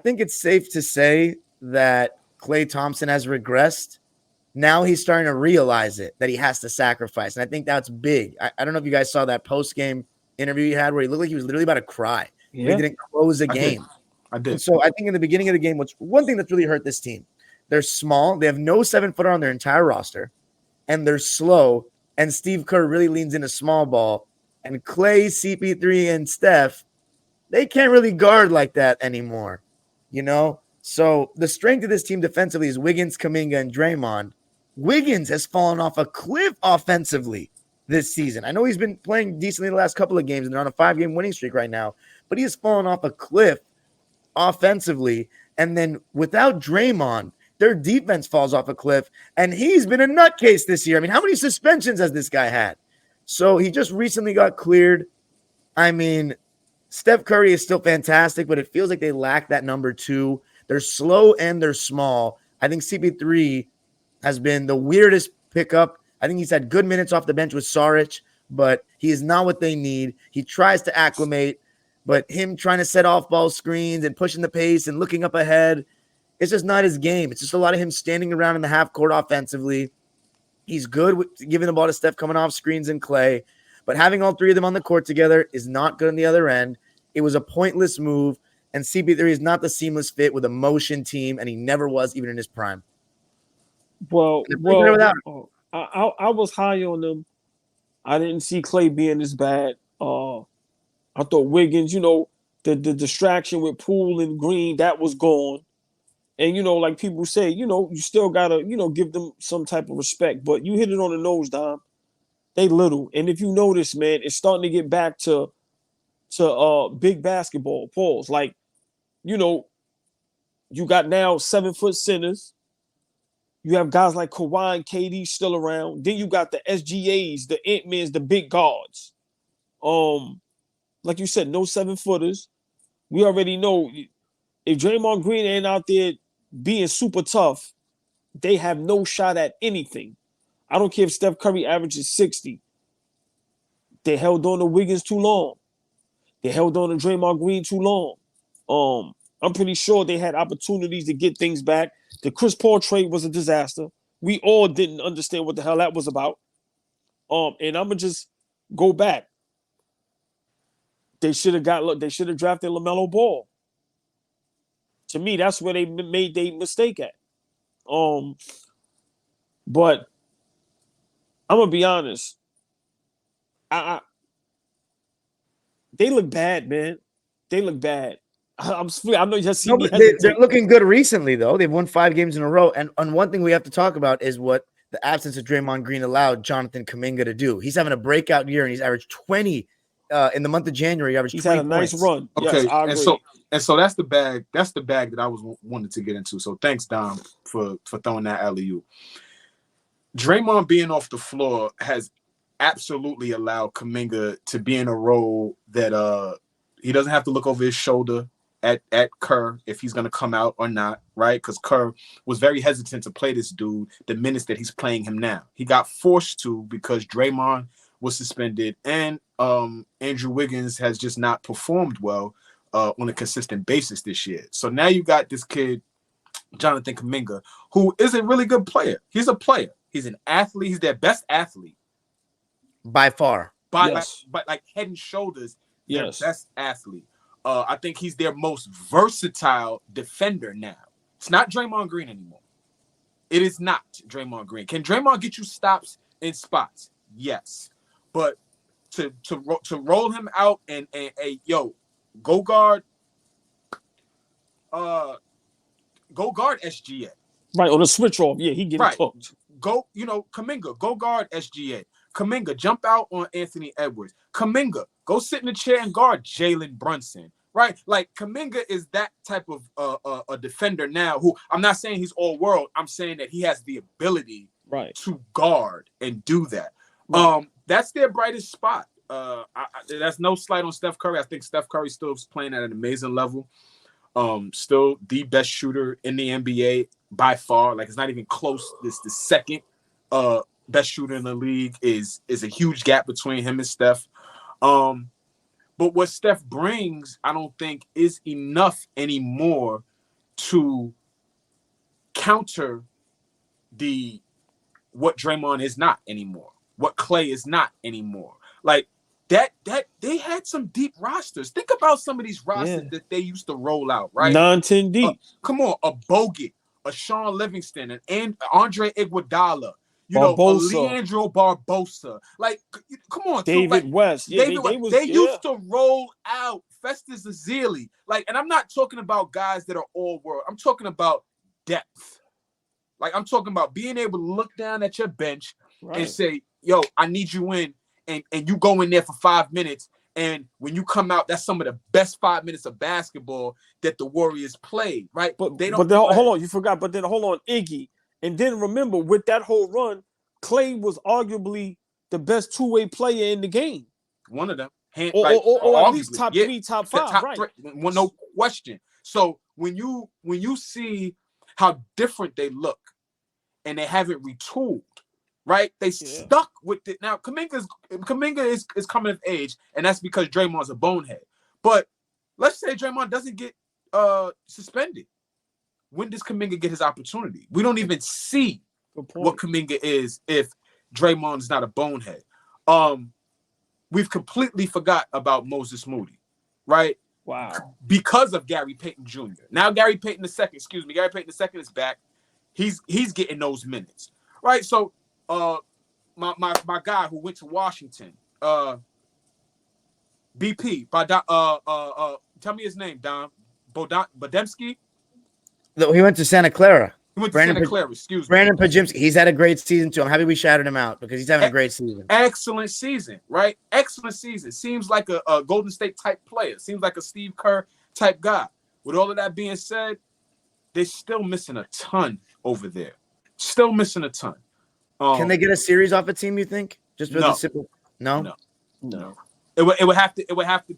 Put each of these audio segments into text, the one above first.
think it's safe to say that Klay Thompson has regressed. Now he's starting to realize it, that he has to sacrifice. And I think that's big. I don't know if you guys saw that post-game interview he had where he looked like he was literally about to cry. Yeah. He didn't close a game. I did. And so I think in the beginning of the game, what's one thing that's really hurt this team, they're small. They have no 7-footer on their entire roster, and they're slow. And Steve Kerr really leans into small ball. And Klay, CP3, and Steph, they can't really guard like that anymore, you know? So the strength of this team defensively is Wiggins, Kaminga, and Draymond. Wiggins has fallen off a cliff offensively this season. I know he's been playing decently the last couple of games, and they're on a 5-game winning streak right now, but he has fallen off a cliff offensively. And then without Draymond, their defense falls off a cliff, and he's been a nutcase this year. I mean, how many suspensions has this guy had? So he just recently got cleared. I mean, Steph Curry is still fantastic, but it feels like they lack that number 2. They're slow and they're small. I think CP3 has been the weirdest pickup. I think he's had good minutes off the bench with Saric, but he is not what they need. He tries to acclimate, but him trying to set off ball screens and pushing the pace and looking up ahead, it's just not his game. It's just a lot of him standing around in the half court offensively. He's good with giving the ball to Steph coming off screens and Klay, but having all 3 of them on the court together is not good on the other end. It was a pointless move, and CP3 is not the seamless fit with a motion team, and he never was even in his prime. Well, I was high on them. I didn't see Klay being this bad. I thought Wiggins, the distraction with Poole and Green, that was gone. And, like people say, you still got to, give them some type of respect. But you hit it on the nose, Dom. They little. And if you notice, man, it's starting to get back to big basketball. Pause. Like, you got now 7-foot centers. You have guys like Kawhi and KD still around. Then you got the SGAs, the Ant-Mans, the big guards. Like you said, no 7-footers. We already know if Draymond Green ain't out there being super tough, they have no shot at anything. I don't care if Steph Curry averages 60. They held on to Wiggins too long. They held on to Draymond Green too long. I'm pretty sure they had opportunities to get things back. The Chris Paul trade was a disaster. We all didn't understand what the hell that was about. And I'm gonna just go back. They should have drafted LaMelo Ball. To me, that's where they made their mistake at. But I'm gonna be honest. They look bad, man. They look bad. I know you just see me. They're looking good recently, though. They've won 5 games in a row. And one thing we have to talk about is what the absence of Draymond Green allowed Jonathan Kaminga to do. He's having a breakout year, and he's averaged 20 in the month of January. He's had a nice run. Okay, yes, I agree. and so that's the bag. That's the bag that I was wanted to get into. So thanks, Dom, for throwing that alley-oop. Draymond being off the floor has absolutely allowed Kaminga to be in a role that he doesn't have to look over his shoulder at Kerr if he's going to come out or not, right? Because Kerr was very hesitant to play this dude the minutes that he's playing him now. He got forced to because Draymond was suspended and Andrew Wiggins has just not performed well on a consistent basis this year. So now you got this kid, Jonathan Kaminga, who is a really good player. He's a player. He's an athlete. He's their best athlete. By far. But like head and shoulders, their best athlete. I think he's their most versatile defender now. It's not Draymond Green anymore. It is not Draymond Green. Can Draymond get you stops in spots? Yes. But to roll him out and go guard SGA. Right, on a switch off. Yeah, he getting cooked. Kaminga, go guard SGA. Kaminga, jump out on Anthony Edwards. Kaminga, go sit in the chair and guard Jalen Brunson. Right? Like, Kaminga is that type of a defender now who, I'm not saying he's all world. I'm saying that he has the ability to guard and do that. Right. That's their brightest spot. That's no slight on Steph Curry. I think Steph Curry still is playing at an amazing level. Still the best shooter in the NBA by far. Like, it's not even close. This the second best shooter in the league is a huge gap between him and Steph. But what Steph brings, I don't think is enough anymore to counter what Draymond is not anymore, what Klay is not anymore. Like that they had some deep rosters. Think about some of these rosters that they used to roll out, right? 9-10 deep. Come on, a Bogut, a Sean Livingston, and Andre Iguodala, a Barbosa. Leandro Barbosa. Like, come on, David West. Yeah, they used to roll out Festus Ezeli. Like, and I'm not talking about guys that are all world. I'm talking about depth. Like, I'm talking about being able to look down at your bench and say, yo, I need you in, and you go in there for 5 minutes. And when you come out, that's some of the best 5 minutes of basketball that the Warriors played, right? But hold on, you forgot. But then hold on, Iggy. And then remember, with that whole run, Klay was arguably the best two-way player in the game. One of them. Or at least top 3, top 5, right? Well, no question. So when you see how different they look and they haven't retooled, right? They stuck with it. Now, Kaminga is coming of age, and that's because Draymond's a bonehead. But let's say Draymond doesn't get suspended. When does Kaminga get his opportunity? We don't even see what Kaminga is if Draymond's not a bonehead. We've completely forgot about Moses Moody, right? Wow. Because of Gary Payton Jr. Now Gary Payton II is back. He's getting those minutes, right? So my guy who went to Washington, BP, tell me his name, Dom. Bodemski? No, he went to Santa Clara. He went to Santa Clara, excuse me. Brandon Pajimski. He's had a great season too. I'm happy we shouted him out because he's having a great season. Excellent season, right? Excellent season. Seems like a Golden State type player. Seems like a Steve Kerr type guy. With all of that being said, they're still missing a ton over there. Still missing a ton. Can they get a series off a team, you think? Just for the simple No. It would have to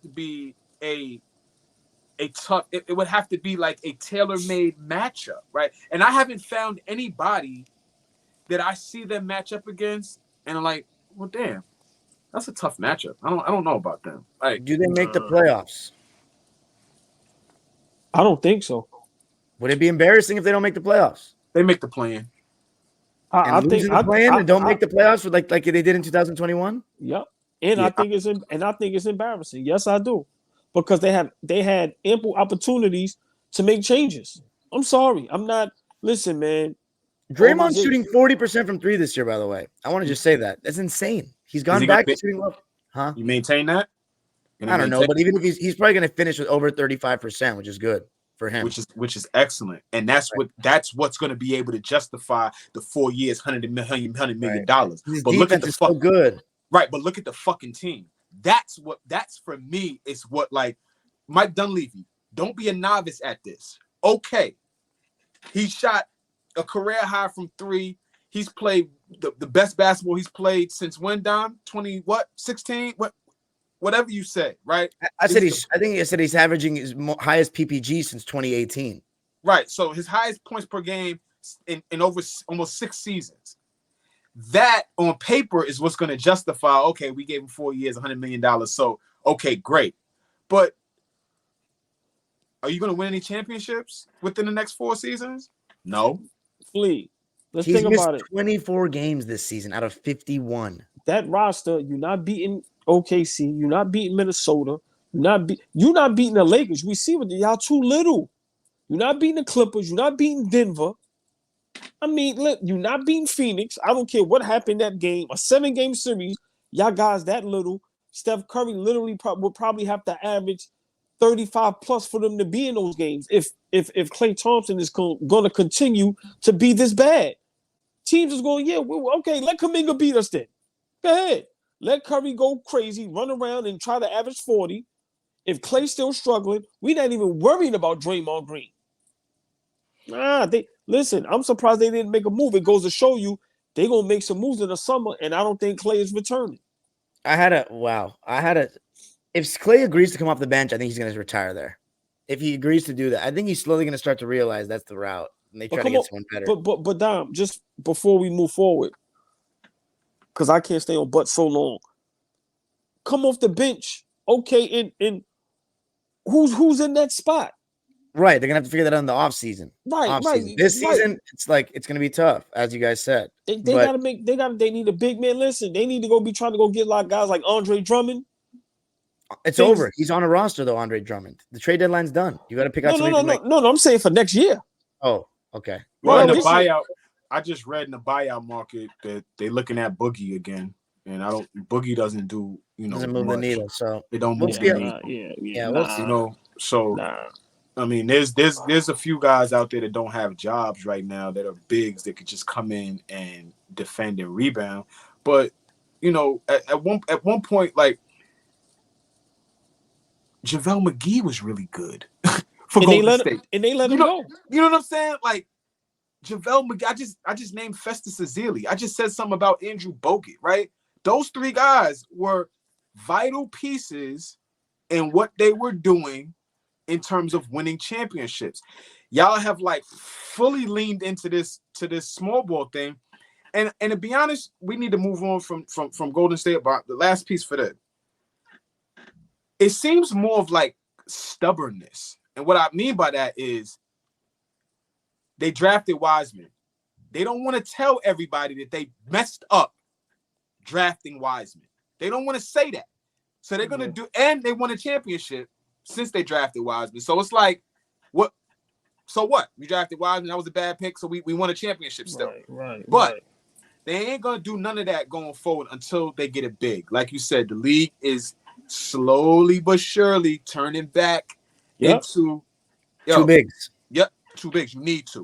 be a tough, it would have to be like a tailor-made matchup, right? And I haven't found anybody that I see them match up against and I'm like, well, damn, that's a tough matchup. I don't know about them. Like, do they make the playoffs? I don't think so. Would it be embarrassing if they don't make the playoffs? They make the play-in. I think the play-in and don't make the playoffs with like they did in 2021. Yep. And I think it's embarrassing. Yes, I do. Because they had ample opportunities to make changes. I'm sorry. I'm not. Listen, man. Draymond's shooting 40% from 3 this year, by the way. I want to just say that. That's insane. He's gone back to shooting well. Huh? You maintain that? I don't know, but even if he's probably going to finish with over 35%, which is good for him. Which is excellent. And that's what's going to be able to justify the 4 years, $100 million. His but look at the so good. Right, but look at the fucking team. That's for me is what, like, Mike Dunleavy, don't be a novice at this. Okay. He shot a career high from 3. He's played the best basketball he's played since when, Dom? 16? Whatever you say, right? I think he's averaging his highest PPG since 2018. Right. So his highest points per game in over almost 6 seasons. That on paper is what's going to justify, okay, we gave him 4 years, $100 million. So, okay, great. But are you going to win any championships within the next 4 seasons? No. Please. Let's He's think about it. 24 games this season out of 51. That roster, you're not beating OKC. You're not beating Minnesota. You're not beating the Lakers. We see what y'all too little. You're not beating the Clippers. You're not beating Denver. I mean, look, you're not beating Phoenix. I don't care what happened that game. A 7-game series. Y'all guys that little. Steph Curry literally would probably have to average 35 plus for them to be in those games. If Klay Thompson is going to continue to be this bad, teams is going, okay, let Kaminga beat us then. Go ahead. Let Curry go crazy, run around and try to average 40. If Klay's still struggling, we're not even worrying about Draymond Green. Listen, I'm surprised they didn't make a move. It goes to show you they're going to make some moves in the summer, and I don't think Klay is returning. If Klay agrees to come off the bench, I think he's going to retire there. If he agrees to do that, I think he's slowly going to start to realize that's the route, and they try to get someone better. But Dom, just before we move forward, because I can't stay on butt so long, come off the bench, okay, and who's in that spot? Right, they're gonna have to figure that out in the off season. Right. This season, it's gonna be tough, as you guys said. They need a big man. Listen, they need to be trying to go get like guys like Andre Drummond. It's over. He's on a roster though, Andre Drummond. The trade deadline's done. You got to pick out somebody. No. I'm saying for next year. Oh, okay. Well, in the buyout, I just read in the buyout market that they're looking at Boogie again, and Boogie doesn't do doesn't move the needle, so it don't move the needle. We'll see. So I mean, there's a few guys out there that don't have jobs right now that are bigs that could just come in and defend and rebound, but at one point, like JaVale McGee was really good for Golden State, and they let him go. You know what I'm saying? Like JaVale McGee, I just named Festus Ezeli. I just said something about Andrew Bogut, right? Those three guys were vital pieces in what they were doing in terms of winning championships. Y'all have like fully leaned into this small ball thing, and to be honest, we need to move on from Golden State. About the last piece for that. It seems more of like stubbornness. And what I mean by that is they drafted Wiseman. They don't want to tell everybody that they messed up drafting Wiseman. They don't want to say that. So they're going to do, and they won a championship since they drafted Wiseman. So it's like, what? So what? We drafted Wiseman. That was a bad pick. So we won a championship still. But they ain't going to do none of that going forward until they get it big. Like you said, the league is slowly but surely turning back into two bigs. Yep, two bigs. You need to.